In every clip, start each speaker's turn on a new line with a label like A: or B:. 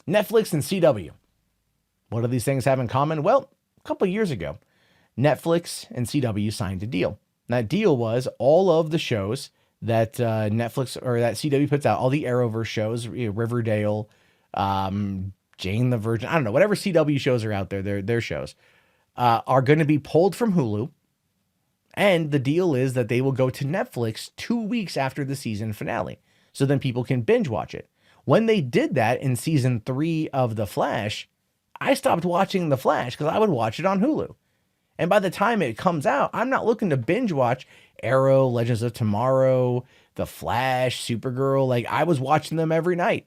A: Netflix and CW. What do these things have in common? Well, a couple of years ago, Netflix and CW signed a deal. That deal was all of the shows that Netflix or that CW puts out, all the Arrowverse shows, Riverdale, Jane the Virgin, I don't know, whatever CW shows are out there, their shows, are going to be pulled from Hulu. And the deal is that they will go to Netflix 2 weeks after the season finale. So then people can binge watch it. When they did that in season 3 of The Flash, I stopped watching The Flash because I would watch it on Hulu. And by the time it comes out, I'm not looking to binge watch Arrow, Legends of Tomorrow, The Flash, Supergirl. Like, I was watching them every night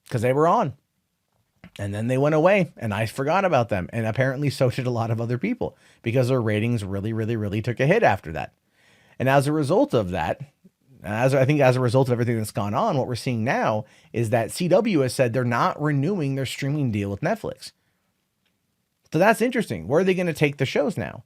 A: because they were on. And then they went away and I forgot about them. And apparently so did a lot of other people because their ratings really took a hit after that. And as a result of that, as a result of everything that's gone on, what we're seeing now is that CW has said they're not renewing their streaming deal with Netflix. So that's interesting. Where are they going to take the shows now?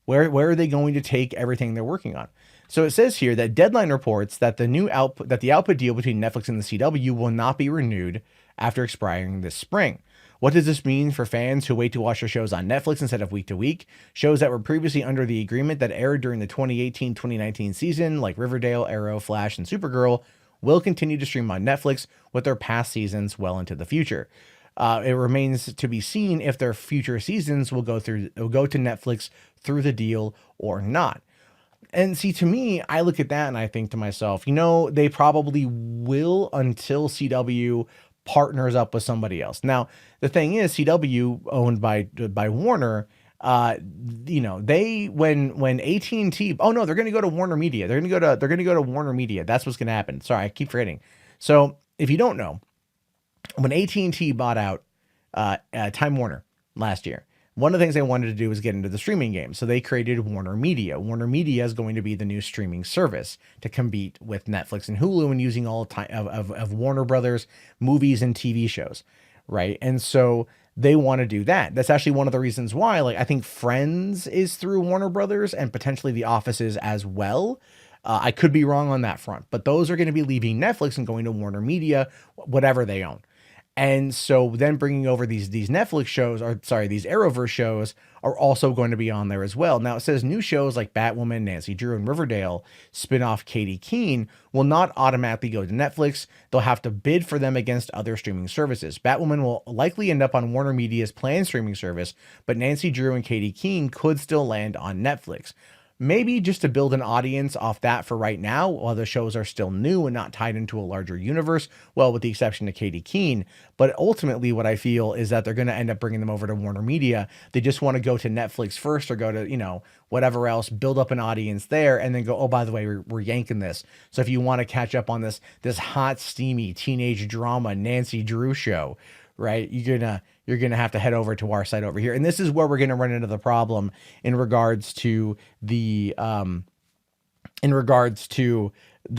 A: Where are they going to take everything they're working on? So it says here that Deadline reports that the output deal between Netflix and the CW will not be renewed after expiring this spring. What does this mean for fans who wait to watch their shows on Netflix instead of week to week? Shows that were previously under the agreement that aired during the 2018-2019 season, like Riverdale, Arrow, Flash, and Supergirl, will continue to stream on Netflix with their past seasons well into the future. It remains to be seen if their future seasons will go to Netflix through the deal or not. And see, to me, I look at that and I think to myself, they probably will until CW partners up with somebody else. Now, the thing is, CW owned by Warner, they when AT&T, oh no, they're going to go to WarnerMedia. They're going to go to WarnerMedia. That's what's going to happen. Sorry, I keep forgetting. So if you don't know, when AT&T bought out Time Warner last year, one of the things they wanted to do was get into the streaming game. So they created WarnerMedia. WarnerMedia is going to be the new streaming service to compete with Netflix and Hulu and using all of Warner Brothers movies and TV shows, right? And so they want to do that. That's actually one of the reasons why, I think Friends is through Warner Brothers and potentially The Offices as well. I could be wrong on that front, but those are going to be leaving Netflix and going to WarnerMedia, whatever they own. And so then bringing over these Netflix shows, these Arrowverse shows are also going to be on there as well. Now it says new shows like Batwoman, Nancy Drew, and Riverdale spinoff Katie Keene will not automatically go to Netflix. They'll have to bid for them against other streaming services. Batwoman will likely end up on WarnerMedia's planned streaming service, but Nancy Drew and Katie Keene could still land on Netflix. Maybe just to build an audience off that for right now, while the shows are still new and not tied into a larger universe, well, with the exception of Katie Keene. But ultimately, what I feel is that they're going to end up bringing them over to WarnerMedia. They just want to go to Netflix first or go to, whatever else, build up an audience there, and then go, oh, by the way, we're yanking this. So if you want to catch up on this hot, steamy teenage drama Nancy Drew show, right, you're gonna have to head over to our site over here. And this is where we're gonna run into the problem in regards to the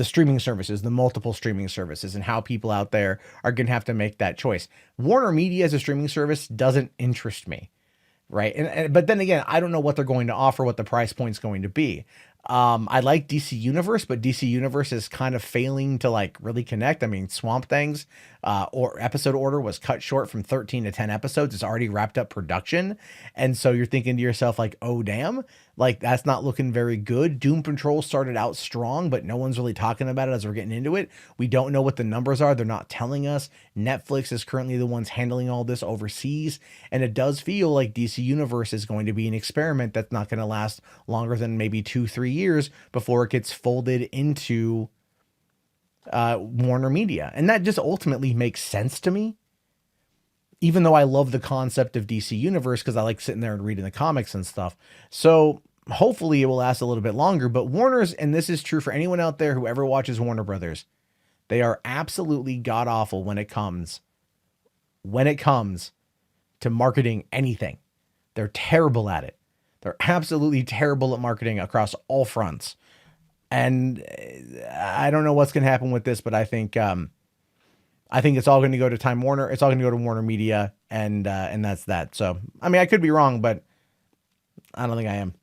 A: streaming services, the multiple streaming services, and how people out there are gonna have to make that choice. WarnerMedia as a streaming service doesn't interest me, right? But then again, I don't know what they're going to offer, what the price point's going to be. I like DC Universe, but DC Universe is kind of failing to really connect. I mean, Swamp Thing's or episode order was cut short from 13 to 10 episodes. It's already wrapped up production. And so you're thinking to yourself oh, damn, that's not looking very good. Doom Patrol started out strong, but no one's really talking about it as we're getting into it. We don't know what the numbers are. They're not telling us. Netflix is currently the ones handling all this overseas. And it does feel like DC Universe is going to be an experiment that's not going to last longer than maybe 2-3 years before it gets folded into WarnerMedia. And that just ultimately makes sense to me, even though I love the concept of DC Universe because I like sitting there and reading the comics and stuff. So hopefully it will last a little bit longer. But Warner's, and this is true for anyone out there who ever watches Warner Brothers, they are absolutely god awful when it comes to marketing anything. They're terrible at it. They're absolutely terrible at marketing across all fronts. And I don't know what's going to happen with this, but I think it's all going to go to Time Warner. It's all going to go to WarnerMedia, and that's that. So, I mean, I could be wrong, but I don't think I am.